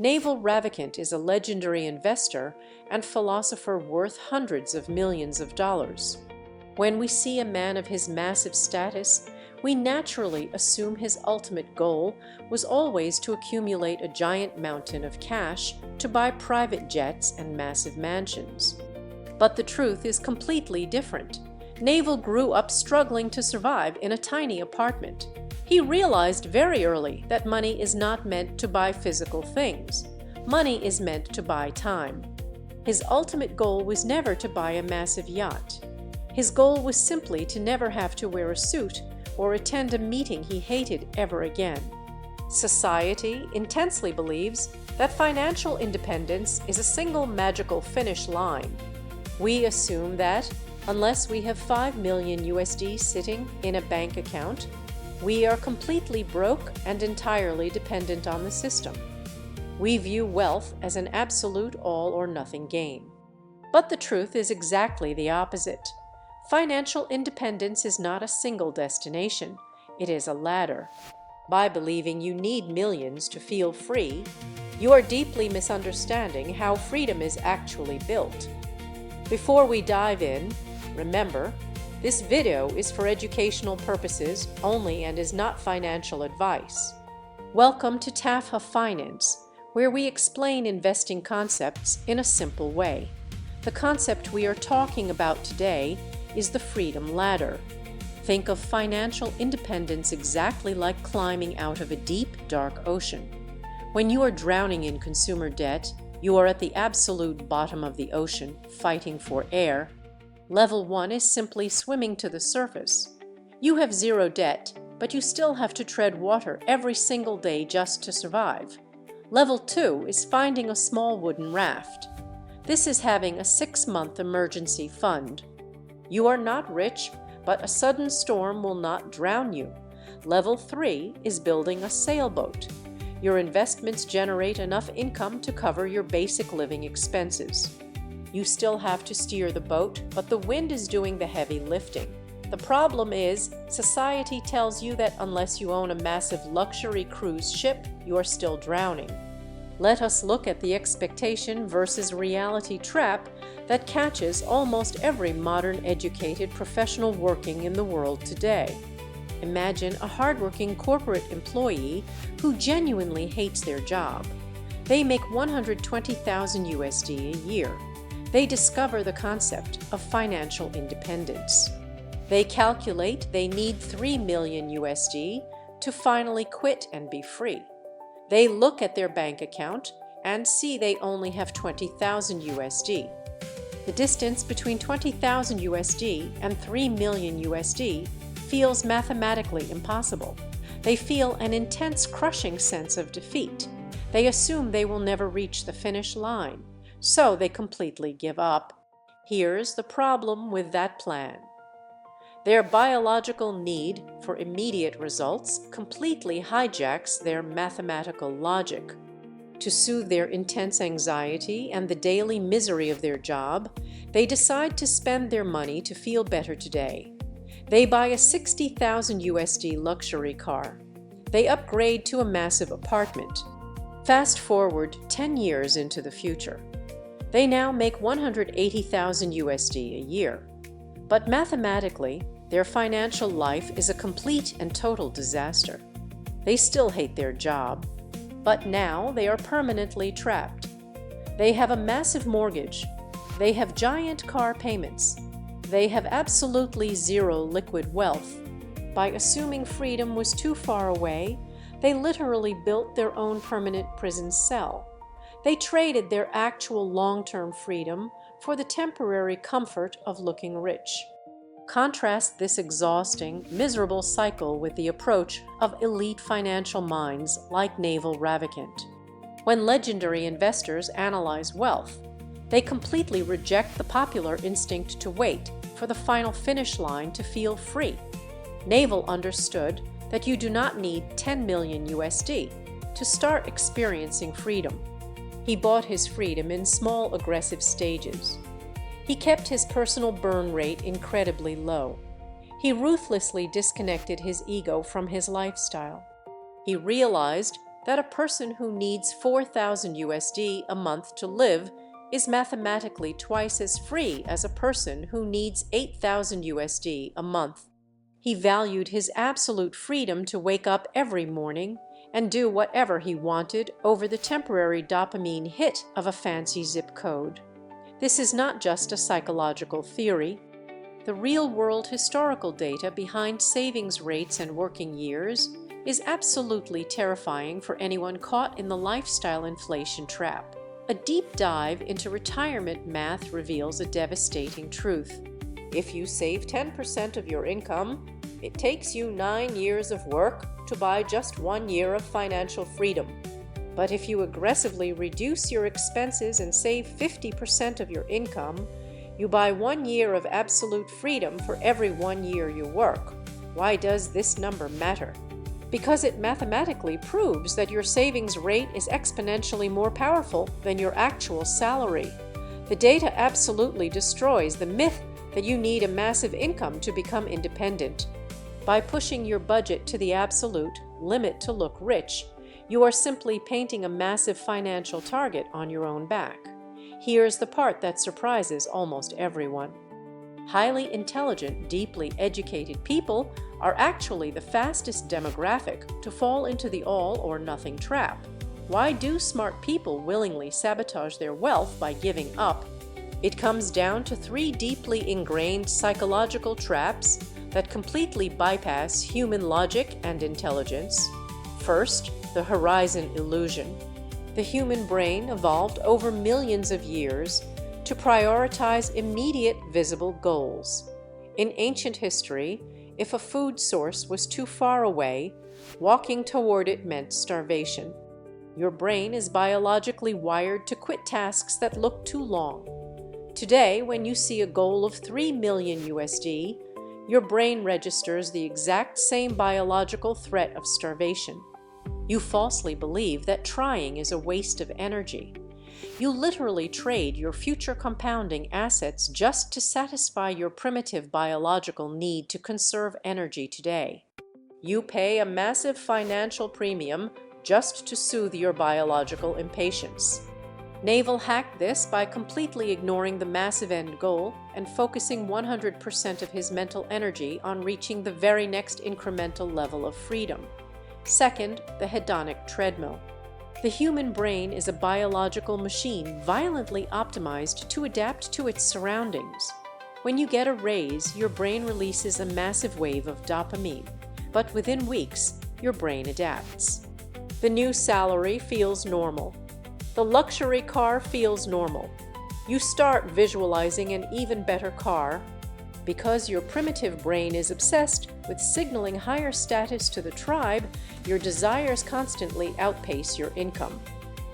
Naval Ravikant is a legendary investor and philosopher worth hundreds of millions of dollars. When we see a man of his massive status, we naturally assume his ultimate goal was always to accumulate a giant mountain of cash to buy private jets and massive mansions. But the truth is completely different. Naval grew up struggling to survive in a tiny apartment. He realized very early that money is not meant to buy physical things. Money is meant to buy time. His ultimate goal was never to buy a massive yacht. His goal was simply to never have to wear a suit or attend a meeting he hated ever again. Society intensely believes that financial independence is a single magical finish line. We assume that, unless we have 5 million USD sitting in a bank account, we are completely broke and entirely dependent on the system. We view wealth as an absolute all-or-nothing game. But the truth is exactly the opposite. Financial independence is not a single destination, it is a ladder. By believing you need millions to feel free, you are deeply misunderstanding how freedom is actually built. Before we dive in, remember, this video is for educational purposes only and is not financial advice. Welcome to TAFA Finance, where we explain investing concepts in a simple way. The concept we are talking about today is the freedom ladder. Think of financial independence exactly like climbing out of a deep, dark ocean. When you are drowning in consumer debt, you are at the absolute bottom of the ocean, fighting for air. Level 1 is simply swimming to the surface. You have zero debt, but you still have to tread water every single day just to survive. Level 2 is finding a small wooden raft. This is having a 6-month emergency fund. You are not rich, but a sudden storm will not drown you. Level 3 is building a sailboat. Your investments generate enough income to cover your basic living expenses. You still have to steer the boat, but the wind is doing the heavy lifting. The problem is, society tells you that unless you own a massive luxury cruise ship, you are still drowning. Let us look at the expectation versus reality trap that catches almost every modern educated professional working in the world today. Imagine a hardworking corporate employee who genuinely hates their job. They make 120,000 USD a year. They discover the concept of financial independence. They calculate they need 3 million USD to finally quit and be free. They look at their bank account and see they only have 20,000 USD. The distance between 20,000 USD and 3 million USD feels mathematically impossible. They feel an intense crushing sense of defeat. They assume they will never reach the finish line, so they completely give up. Here's the problem with that plan. Their biological need for immediate results completely hijacks their mathematical logic. To soothe their intense anxiety and the daily misery of their job, they decide to spend their money to feel better today. They buy a 60,000 USD luxury car. They upgrade to a massive apartment. Fast forward 10 years into the future. They now make 180,000 USD a year. But mathematically, their financial life is a complete and total disaster. They still hate their job, but now they are permanently trapped. They have a massive mortgage. They have giant car payments. They have absolutely zero liquid wealth. By assuming freedom was too far away, they literally built their own permanent prison cell. They traded their actual long-term freedom for the temporary comfort of looking rich. Contrast this exhausting, miserable cycle with the approach of elite financial minds like Naval Ravikant. When legendary investors analyze wealth, they completely reject the popular instinct to wait for the final finish line to feel free. Naval understood that you do not need 10 million USD to start experiencing freedom. He bought his freedom in small, aggressive stages. He kept his personal burn rate incredibly low. He ruthlessly disconnected his ego from his lifestyle. He realized that a person who needs 4,000 USD a month to live is mathematically twice as free as a person who needs 8,000 USD a month. He valued his absolute freedom to wake up every morning and do whatever he wanted over the temporary dopamine hit of a fancy zip code. This is not just a psychological theory. The real-world historical data behind savings rates and working years is absolutely terrifying for anyone caught in the lifestyle inflation trap. A deep dive into retirement math reveals a devastating truth. If you save 10% of your income, it takes you 9 years of work to buy just 1 year of financial freedom. But if you aggressively reduce your expenses and save 50% of your income, you buy 1 year of absolute freedom for every 1 year you work. Why does this number matter? Because it mathematically proves that your savings rate is exponentially more powerful than your actual salary. The data absolutely destroys the myth that you need a massive income to become independent. By pushing your budget to the absolute limit to look rich, you are simply painting a massive financial target on your own back. Here's the part that surprises almost everyone. Highly intelligent, deeply educated people are actually the fastest demographic to fall into the all-or-nothing trap. Why do smart people willingly sabotage their wealth by giving up? It comes down to 3 deeply ingrained psychological traps that completely bypass human logic and intelligence. First, the horizon illusion. The human brain evolved over millions of years to prioritize immediate visible goals. In ancient history, if a food source was too far away, walking toward it meant starvation. Your brain is biologically wired to quit tasks that look too long. Today, when you see a goal of 3 million USD, your brain registers the exact same biological threat of starvation. You falsely believe that trying is a waste of energy. You literally trade your future compounding assets just to satisfy your primitive biological need to conserve energy today. You pay a massive financial premium just to soothe your biological impatience. Naval hacked this by completely ignoring the massive end goal and focusing 100% of his mental energy on reaching the very next incremental level of freedom. Second, the hedonic treadmill. The human brain is a biological machine violently optimized to adapt to its surroundings. When you get a raise, your brain releases a massive wave of dopamine, but within weeks, your brain adapts. The new salary feels normal. The luxury car feels normal. You start visualizing an even better car. Because your primitive brain is obsessed with signaling higher status to the tribe, your desires constantly outpace your income.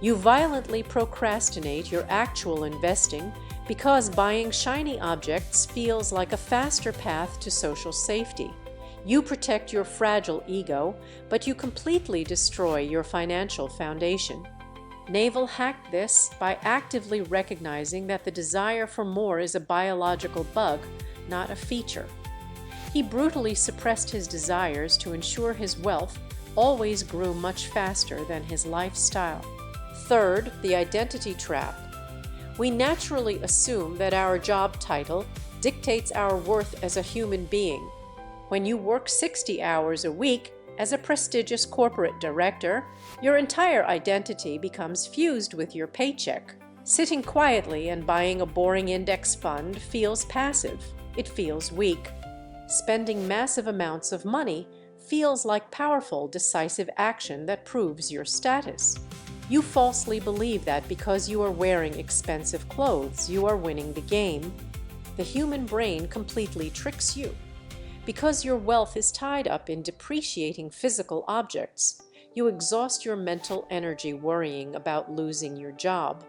You violently procrastinate your actual investing because buying shiny objects feels like a faster path to social safety. You protect your fragile ego, but you completely destroy your financial foundation. Naval hacked this by actively recognizing that the desire for more is a biological bug, not a feature. He brutally suppressed his desires to ensure his wealth always grew much faster than his lifestyle. Third, the identity trap. We naturally assume that our job title dictates our worth as a human being. When you work 60 hours a week as a prestigious corporate director, your entire identity becomes fused with your paycheck. Sitting quietly and buying a boring index fund feels passive. It feels weak. Spending massive amounts of money feels like powerful, decisive action that proves your status. You falsely believe that because you are wearing expensive clothes, you are winning the game. The human brain completely tricks you. Because your wealth is tied up in depreciating physical objects, you exhaust your mental energy worrying about losing your job.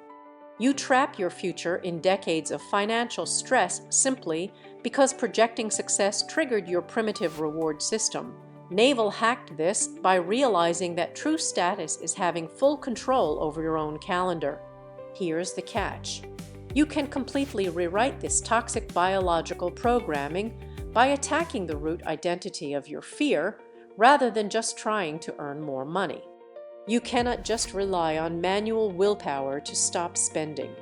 You trap your future in decades of financial stress simply because projecting success triggered your primitive reward system. Naval hacked this by realizing that true status is having full control over your own calendar. Here's the catch. You can completely rewrite this toxic biological programming by attacking the root identity of your fear rather than just trying to earn more money. You cannot just rely on manual willpower to stop spending.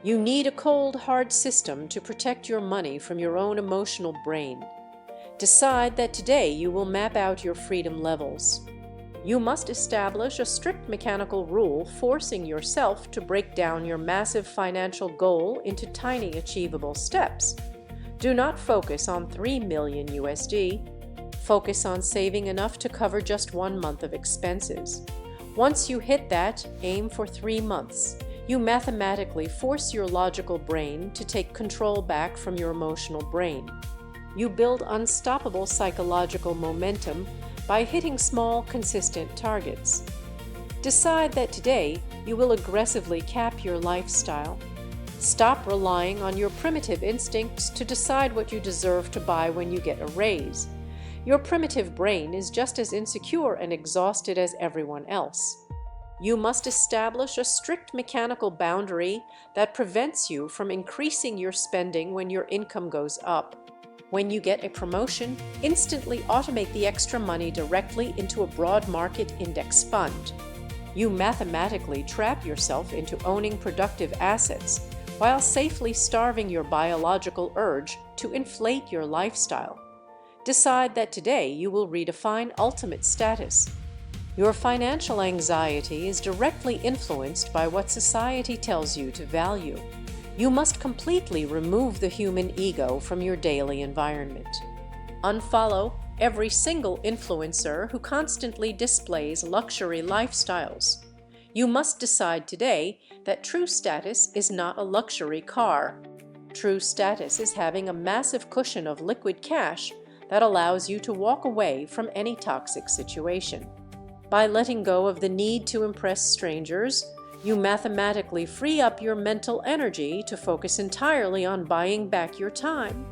You need a cold, hard system to protect your money from your own emotional brain. Decide that today you will map out your freedom levels. You must establish a strict mechanical rule forcing yourself to break down your massive financial goal into tiny achievable steps. Do not focus on 3 million USD. Focus on saving enough to cover just 1 month of expenses. Once you hit that, aim for 3 months. You mathematically force your logical brain to take control back from your emotional brain. You build unstoppable psychological momentum by hitting small, consistent targets. Decide that today you will aggressively cap your lifestyle. Stop relying on your primitive instincts to decide what you deserve to buy when you get a raise. Your primitive brain is just as insecure and exhausted as everyone else. You must establish a strict mechanical boundary that prevents you from increasing your spending when your income goes up. When you get a promotion, instantly automate the extra money directly into a broad market index fund. You mathematically trap yourself into owning productive assets while safely starving your biological urge to inflate your lifestyle. Decide that today you will redefine ultimate status. Your financial anxiety is directly influenced by what society tells you to value. You must completely remove the human ego from your daily environment. Unfollow every single influencer who constantly displays luxury lifestyles. You must decide today that true status is not a luxury car. True status is having a massive cushion of liquid cash that allows you to walk away from any toxic situation. By letting go of the need to impress strangers, you mathematically free up your mental energy to focus entirely on buying back your time.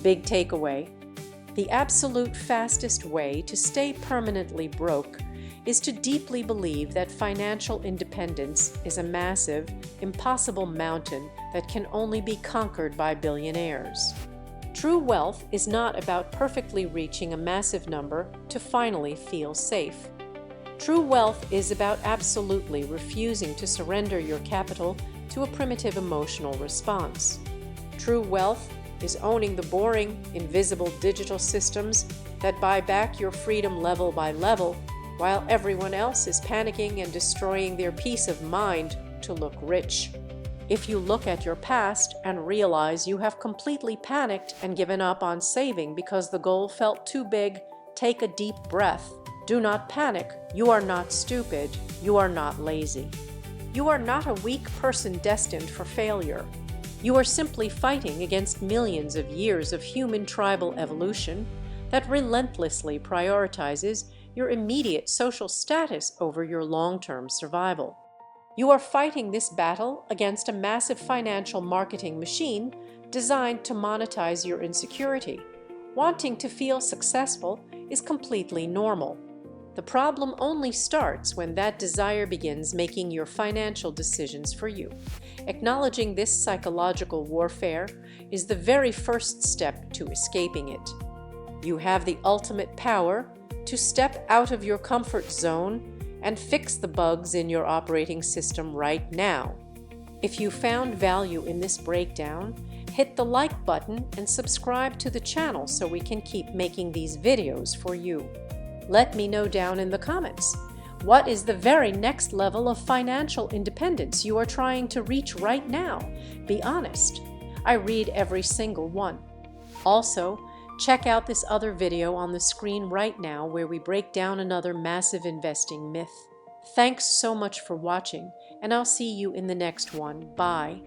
Big takeaway: the absolute fastest way to stay permanently broke is to deeply believe that financial independence is a massive, impossible mountain that can only be conquered by billionaires. True wealth is not about perfectly reaching a massive number to finally feel safe. True wealth is about absolutely refusing to surrender your capital to a primitive emotional response. True wealth is owning the boring, invisible digital systems that buy back your freedom level by level, while everyone else is panicking and destroying their peace of mind to look rich. If you look at your past and realize you have completely panicked and given up on saving because the goal felt too big, take a deep breath. Do not panic. You are not stupid. You are not lazy. You are not a weak person destined for failure. You are simply fighting against millions of years of human tribal evolution that relentlessly prioritizes your immediate social status over your long-term survival. You are fighting this battle against a massive financial marketing machine designed to monetize your insecurity. Wanting to feel successful is completely normal. The problem only starts when that desire begins making your financial decisions for you. Acknowledging this psychological warfare is the very first step to escaping it. You have the ultimate power to step out of your comfort zone and fix the bugs in your operating system right now. If you found value in this breakdown, hit the like button and subscribe to the channel so we can keep making these videos for you. Let me know down in the comments, what is the very next level of financial independence you are trying to reach right now? Be honest. I read every single one. Also, check out this other video on the screen right now where we break down another massive investing myth. Thanks so much for watching, and I'll see you in the next one. Bye.